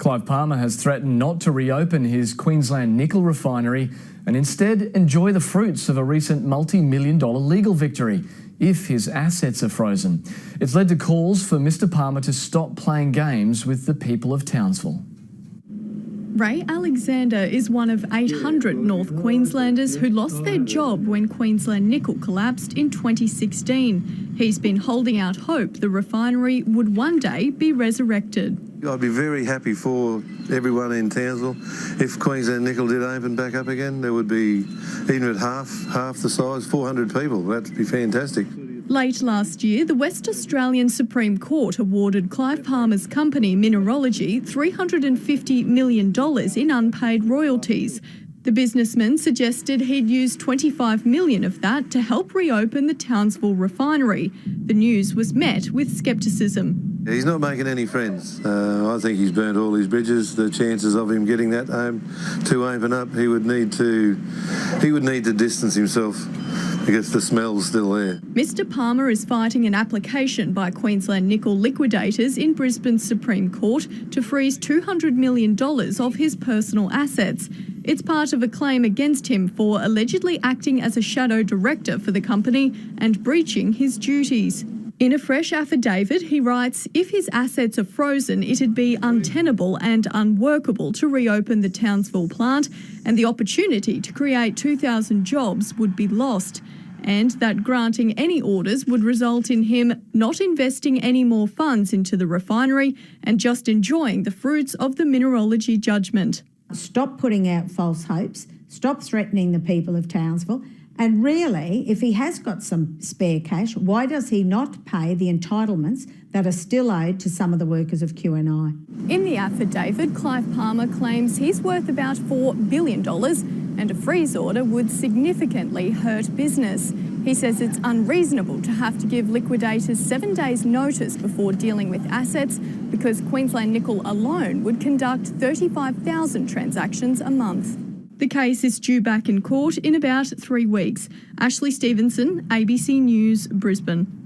Clive Palmer has threatened not to reopen his Queensland nickel refinery and instead enjoy the fruits of a recent multi-million-dollar legal victory if his assets are frozen. It's led to calls for Mr Palmer to stop playing games with the people of Townsville. Ray Alexander is one of 800 North Queenslanders who lost their job when Queensland Nickel collapsed in 2016. He's been holding out hope the refinery would one day be resurrected. I'd be very happy for everyone in Townsville. If Queensland Nickel did open back up again, there would be, even at half the size, 400 people. That'd be fantastic. Late last year, the West Australian Supreme Court awarded Clive Palmer's company, Mineralogy, $350 million in unpaid royalties. The businessman suggested he'd use $25 million of that to help reopen the Townsville refinery. The news was met with scepticism. He's not making any friends. I think he's burnt all his bridges. The chances of him getting that home to open up, he would need to distance himself because the smell's still there. Mr Palmer is fighting an application by Queensland Nickel liquidators in Brisbane's Supreme Court to freeze $200 million of his personal assets. It's part of a claim against him for allegedly acting as a shadow director for the company and breaching his duties. In a fresh affidavit, he writes, if his assets are frozen, it'd be untenable and unworkable to reopen the Townsville plant, and the opportunity to create 2,000 jobs would be lost, and that granting any orders would result in him not investing any more funds into the refinery and just enjoying the fruits of the mineralogy judgment. Stop putting out false hopes, stop threatening the people of Townsville. And really, if he has got some spare cash, why does he not pay the entitlements that are still owed to some of the workers of QNI? In the affidavit, Clive Palmer claims he's worth about $4 billion and a freeze order would significantly hurt business. He says it's unreasonable to have to give liquidators 7 days' notice before dealing with assets because Queensland Nickel alone would conduct 35,000 transactions a month. The case is due back in court in about 3 weeks. Ashley Stevenson, ABC News, Brisbane.